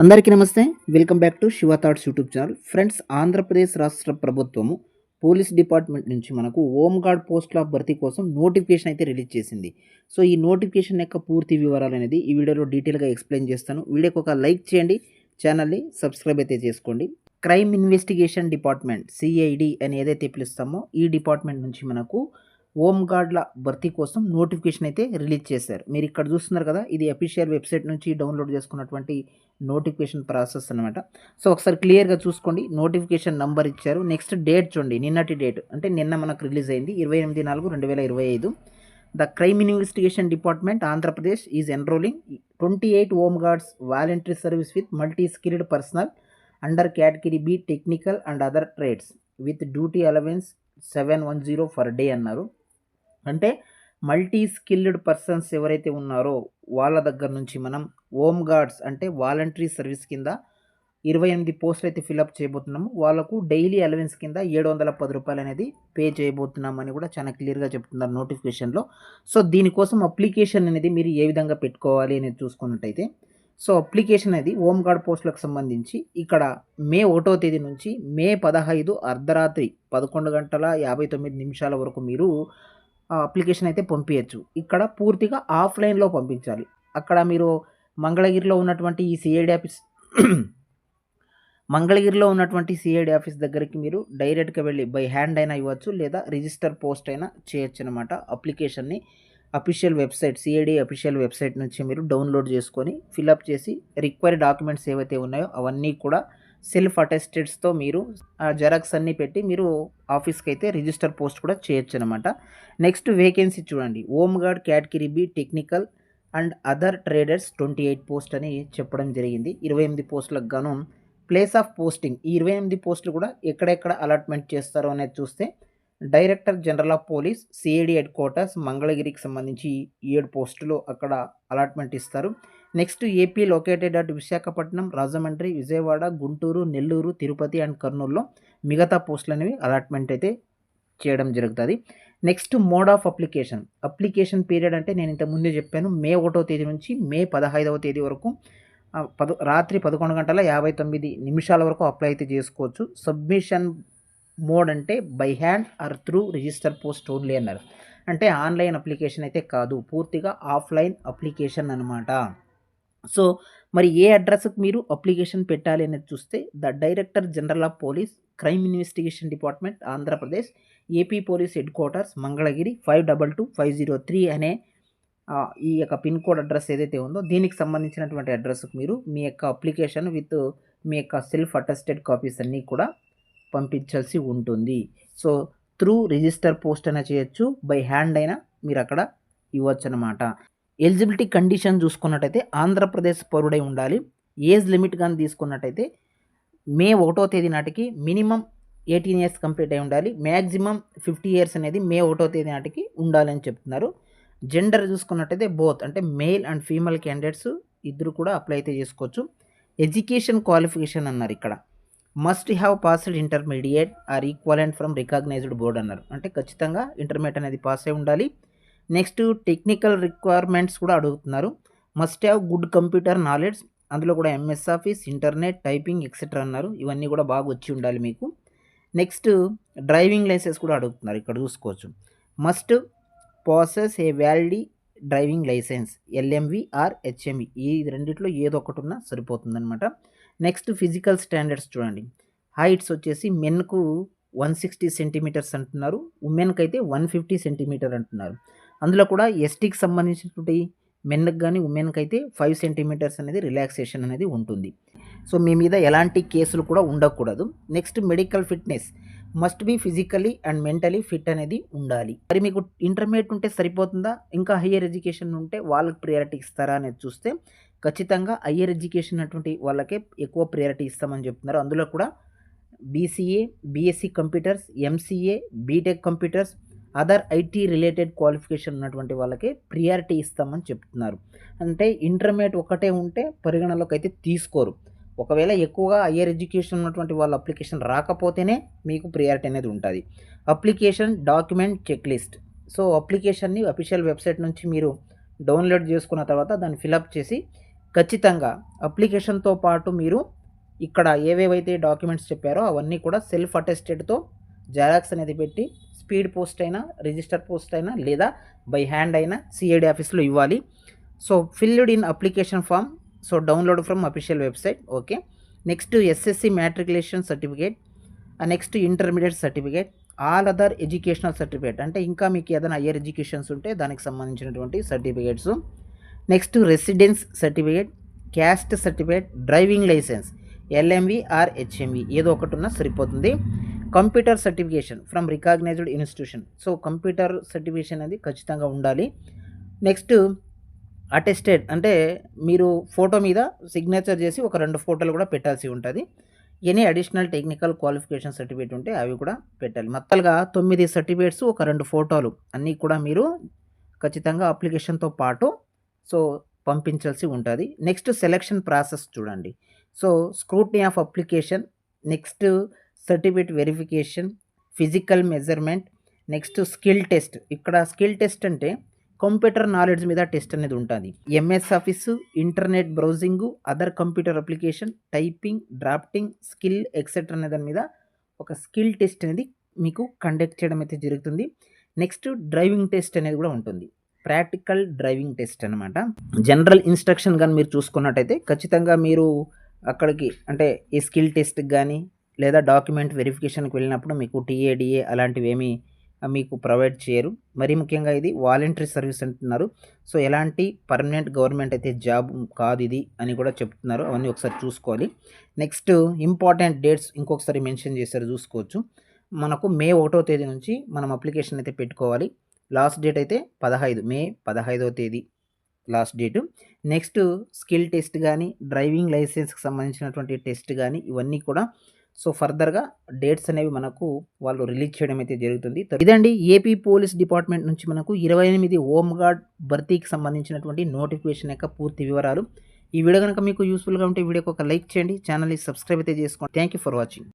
అందరికీ నమస్తే. Welcome back to Shiva thoughts YouTube channel. Friends, Andhra Pradesh రాష్ట్ర ప్రభుత్వము పోలీస్ డిపార్ట్మెంట్ నుంచి మనకు హోమ్ గార్డ్ పోస్టుల భర్తీ కోసం నోటిఫికేషన్ అయితే రిలీజ్ చేసింది. సో ఈ నోటిఫికేషన్ యొక్క పూర్తి వివరాలు అనేది ఈ వీడియోలో డీటెయిల్గా ఎక్స్ప్లెయిన్ చేస్తాను. వీడియోకి ఒక లైక్ చేయండి, ఛానల్ని సబ్స్క్రైబ్ అయితే చేసుకోండి. క్రైమ్ ఇన్వెస్టిగేషన్ డిపార్ట్మెంట్ సిఐడి అని ఏదైతే పిలుస్తామో ఈ డిపార్ట్మెంట్ నుంచి మనకు హోమ్ గార్డ్ల భర్తీ కోసం నోటిఫికేషన్ అయితే రిలీజ్ చేశారు. మీరు ఇక్కడ చూస్తున్నారు కదా, ఇది అఫీషియల్ వెబ్సైట్ నుంచి డౌన్లోడ్ చేసుకున్నటువంటి నోటిఫికేషన్ ప్రాసెస్ అనమాట. సో ఒకసారి క్లియర్గా చూసుకోండి. నోటిఫికేషన్ నంబర్ ఇచ్చారు. నెక్స్ట్ డేట్ చూడండి, నిన్నటి డేట్ అంటే నిన్న మనకు రిలీజ్ అయింది 28/4/2025. The crime investigation department Andhra Pradesh is enrolling 28 home guards voluntary service with multi skilled personnel under category B technical and other trades with duty allowance 710 per day అన్నారు. అంటే multi skilled persons ఎవరైతే ఉన్నారో వాళ్ళ దగ్గర నుంచి మనం హోమ్ గార్డ్స్ అంటే voluntary service కింద 28 పోస్టులు అయితే ఫిలప్ చేయబోతున్నాము. వాళ్ళకు డైలీ అలవెన్స్ కింద 710 రూపాయలు అనేది పే చేయబోతున్నామని కూడా చాలా క్లియర్గా చెప్తున్నారు నోటిఫికేషన్లో. సో దీనికోసం అప్లికేషన్ అనేది మీరు ఏ విధంగా పెట్టుకోవాలి అనేది చూసుకున్నట్టయితే, సో అప్లికేషన్ అనేది హోమ్ గార్డ్ పోస్టులకు సంబంధించి ఇక్కడ మే 1వ తేదీ నుంచి మే 15 అర్ధరాత్రి 11:59 వరకు మీరు అప్లికేషన్ అయితే పంపించచ్చు. ఇక్కడ పూర్తిగా ఆఫ్లైన్లో పంపించాలి. అక్కడ మీరు మంగళగిరిలో ఉన్నటువంటి ఈ సిఐడి ఆఫీస్ మంగళగిరిలో ఉన్నటువంటి సిఐడి ఆఫీస్ దగ్గరికి మీరు డైరెక్ట్గా వెళ్ళి బై హ్యాండ్ అయినా ఇవ్వచ్చు, లేదా రిజిస్టర్ పోస్ట్ అయినా చేయొచ్చు అనమాట. అప్లికేషన్ని official website CID official website నుంచి మీరు డౌన్లోడ్ చేసుకొని ఫిలప్ చేసి రిక్వైర్డ్ డాక్యుమెంట్స్ ఏవైతే ఉన్నాయో అవన్నీ కూడా సెల్ఫ్ అటెస్టెడ్స్తో మీరు జెరాక్స్ అన్నీ పెట్టి మీరు ఆఫీస్కి అయితే రిజిస్టర్ పోస్ట్ కూడా చేయొచ్చు అనమాట. నెక్స్ట్ వేకెన్సీ చూడండి, home guard category B technical and other traders 28 post అని చెప్పడం జరిగింది. 28 పోస్టులకు గాను ప్లేస్ ఆఫ్ పోస్టింగ్ ఈ 28 పోస్టులు కూడా ఎక్కడెక్కడ అలాట్మెంట్ చేస్తారో అనేది చూస్తే, director general of police CID headquarters మంగళగిరికి సంబంధించి 7 పోస్టులు అక్కడ అలాట్మెంట్ ఇస్తారు. Next AP located at Visakhapatnam, Rajahmundry, Vijayawada, Guntur, Nellore, Tirupati and కర్నూలులో మిగతా పోస్టులు అనేవి అలాట్మెంట్ అయితే చేయడం జరుగుతుంది. Next mode of application period అంటే నేను ఇంత ముందే చెప్పాను, మే 1వ తేదీ నుంచి మే 15వ తేదీ వరకు రాత్రి 11:59 వరకు అప్లై అయితే చేసుకోవచ్చు. సబ్మిషన్ మోడ్ అంటే by hand or through register post only అన్నారు. అంటే ఆన్లైన్ అప్లికేషన్ అయితే కాదు, పూర్తిగా ఆఫ్లైన్ అప్లికేషన్ అనమాట. సో మరి ఏ అడ్రస్కి మీరు అప్లికేషన్ పెట్టాలి అనేది చూస్తే, the director general of police crime investigation department Andhra Pradesh AP police head quarters Mangalagiri 522503 అనే ఈ యొక్క పిన్ కోడ్ అడ్రస్ ఏదైతే ఉందో దీనికి సంబంధించినటువంటి అడ్రస్కి మీరు మీ యొక్క అప్లికేషన్ విత్ మీ యొక్క సెల్ఫ్ అటెస్టెడ్ కాపీస్ అన్నీ కూడా పంపించాల్సి ఉంటుంది. సో త్రూ రిజిస్టర్ పోస్ట్ అయినా చేయొచ్చు, బై హ్యాండ్ అయినా మీరు అక్కడ ఇవ్వచ్చు అనమాట. ఎలిజిబిలిటీ కండిషన్ చూసుకున్నట్టయితే ఆంధ్రప్రదేశ్ పౌరుడై ఉండాలి. ఏజ్ లిమిట్ కానీ తీసుకున్నట్టయితే మే 1వ తేదీ నాటికి మినిమం 18 ఇయర్స్ కంప్లీట్ అయి ఉండాలి. మ్యాక్సిమం 50 ఇయర్స్ అనేది మే 1వ తేదీ నాటికి ఉండాలని చెప్తున్నారు. జెండర్ చూసుకున్నట్టయితే బోత్ అంటే మేల్ అండ్ ఫీమేల్ క్యాండిడేట్స్ ఇద్దరు కూడా అప్లై అయితే చేసుకోవచ్చు. ఎడ్యుకేషన్ క్వాలిఫికేషన్ అన్నారు ఇక్కడ, must have passed intermediate or equivalent from recognised board అన్నారు. అంటే ఖచ్చితంగా ఇంటర్మీడియట్ అనేది పాస్ అయి ఉండాలి. నెక్స్ట్ టెక్నికల్ రిక్వైర్మెంట్స్ కూడా అడుగుతున్నారు. Must have good computer knowledge, అందులో కూడా MS office, internet, typing etcetera అన్నారు. ఇవన్నీ కూడా బాగా వచ్చి ఉండాలి మీకు. నెక్స్ట్ డ్రైవింగ్ లైసెన్స్ కూడా అడుగుతున్నారు, ఇక్కడ చూసుకోవచ్చు. Must possess a valid driving licence LMV or HMV, ఈ రెండిట్లో ఏదో ఒకటి ఉన్నా సరిపోతుందన్నమాట. నెక్స్ట్ ఫిజికల్ స్టాండర్డ్స్ చూడండి, హైట్స్ వచ్చేసి మెన్కు 160 సెంటీమీటర్స్ అంటున్నారు, ఉమెన్కి అయితే 150 సెంటీమీటర్ అంటున్నారు. అందులో కూడా ఎస్టీకి సంబంధించినటువంటి మెన్కి కానీ ఉమెన్కి అయితే 5 సెంటీమీటర్స్ అనేది రిలాక్సేషన్ అనేది ఉంటుంది. సో మీ మీద ఎలాంటి కేసులు కూడా ఉండకూడదు. Next medical fitness, must be physically and mentally fit అనేది ఉండాలి. మరి మీకు ఇంటర్మీడియట్ ఉంటే సరిపోతుందా, ఇంకా హయ్యర్ ఎడ్యుకేషన్ ఉంటే వాళ్ళకి ప్రియారిటీ ఇస్తారా అనేది చూస్తే, ఖచ్చితంగా హయ్యర్ ఎడ్యుకేషన్ అటువంటి వాళ్ళకే ఎక్కువ ప్రియారిటీ ఇస్తామని చెప్తున్నారు. అందులో కూడా BCA, BSc computers, MCA, BTech computers, other IT related qualification ఉన్నటువంటి వాళ్ళకే ప్రియారిటీ ఇస్తామని చెప్తున్నారు. అంటే ఇంటర్మీడియట్ ఒకటే ఉంటే పరిగణలోకి అయితే తీసుకోరు. ఒకవేళ ఎక్కువగా హయ్యర్ ఎడ్యుకేషన్ ఉన్నటువంటి వాళ్ళ అప్లికేషన్ రాకపోతేనే మీకు ప్రియారిటీ అనేది ఉంటుంది. Application document check list, so అప్లికేషన్ని అఫీషియల్ వెబ్సైట్ నుంచి మీరు డౌన్లోడ్ చేసుకున్న తర్వాత దాన్ని ఫిలప్ చేసి ఖచ్చితంగా అప్లికేషన్‌తో పాటు మీరు ఇక్కడ ఏవేవైతే డాక్యుమెంట్స్ చెప్పారో అవన్నీ కూడా సెల్ఫ్ అటెస్టెడ్‌తో జెరాక్స్ అనేది పెట్టి స్పీడ్ పోస్ట్ అయినా, రిజిస్టర్ పోస్ట్ అయినా లేదా బై హ్యాండ్ అయినా సీఐడీ ఆఫీస్‌లో ఇవ్వాలి. So filled in application form. So download from official website. Okay. Next SSC matriculation certificate, next intermediate certificate, all other educational certificate అంటే ఇంకా మీకు ఏదైనా హైయర్ ఎడ్యుకేషన్స్ ఉంటే దానికి సంబంధించినటువంటి certificates. Next residence certificate, caste certificate, driving licence LMV or HMV ఏదో ఒకటి ఉన్నా సరిపోతుంది. Computer certification from recognised institution. So computer certification అనేది ఖచ్చితంగా ఉండాలి. నెక్స్ట్ అటెస్టెడ్ అంటే మీరు ఫోటో మీద సిగ్నేచర్ చేసి ఒక 2 ఫోటోలు కూడా పెట్టాల్సి ఉంటుంది. Any additional technical qualification certificate ఉంటే అవి కూడా పెట్టాలి. మొత్తంగా 9 సర్టిఫికేట్స్, ఒక 2 ఫోటోలు అన్నీ కూడా మీరు ఖచ్చితంగా అప్లికేషన్‌తో పాటు సో పంపించాల్సి ఉంటుంది. నెక్స్ట్ సెలక్షన్ ప్రాసెస్ చూడండి. So scrutiny of application, next certificate verification, physical measurement, next skill test. ఇక్కడ స్కిల్ టెస్ట్ అంటే కంప్యూటర్ నాలెడ్జ్ మీద టెస్ట్ అనేది ఉంటుంది. MS office, internet బ్రౌజింగు, other computer application, typing, drafting, skill etcetera అనే దాని మీద ఒక స్కిల్ టెస్ట్ అనేది మీకు కండక్ట్ చేయడం అయితే జరుగుతుంది. నెక్స్ట్ డ్రైవింగ్ టెస్ట్ అనేది కూడా ఉంటుంది. ప్రాక్టికల్ డ్రైవింగ్ టెస్ట్ అనమాట. జనరల్ ఇన్స్ట్రక్షన్ కానీ మీరు చూసుకున్నట్టయితే ఖచ్చితంగా మీరు అక్కడికి అంటే ఈ స్కిల్ టెస్ట్కి కానీ లేదా డాక్యుమెంట్ వెరిఫికేషన్కి వెళ్ళినప్పుడు మీకు టీఏడిఏ అలాంటివి ఏమీ మీకు ప్రొవైడ్ చేయరు. మరీ ముఖ్యంగా ఇది వాలంటరీ సర్వీస్ అంటున్నారు. సో ఎలాంటి పర్మనెంట్ గవర్నమెంట్ అయితే జాబ్ కాదు ఇది అని కూడా చెప్తున్నారు. అవన్నీ ఒకసారి చూసుకోవాలి. నెక్స్ట్ ఇంపార్టెంట్ డేట్స్ ఇంకొకసారి మెన్షన్ చేశారు, చూసుకోవచ్చు. మనకు మే 1వ తేదీ నుంచి మనం అప్లికేషన్ అయితే పెట్టుకోవాలి. లాస్ట్ డేట్ అయితే 15 మే 15వ తేదీ last date. Next skill test కానీ, డ్రైవింగ్ లైసెన్స్కి సంబంధించినటువంటి టెస్ట్ కానీ ఇవన్నీ కూడా సో ఫర్దర్గా డేట్స్ అనేవి మనకు వాళ్ళు రిలీజ్ చేయడం అయితే జరుగుతుంది. ఇదండి ఏపీ పోలీస్ డిపార్ట్మెంట్ నుంచి మనకు 28 హోంగార్డ్ భర్తీకి సంబంధించినటువంటి నోటిఫికేషన్ యొక్క పూర్తి వివరాలు. ఈ వీడియో కనుక మీకు యూస్ఫుల్గా ఉంటే వీడియోకి ఒక లైక్ చేయండి, ఛానల్ని సబ్స్క్రైబ్ అయితే చేసుకోండి. Thank you for watching.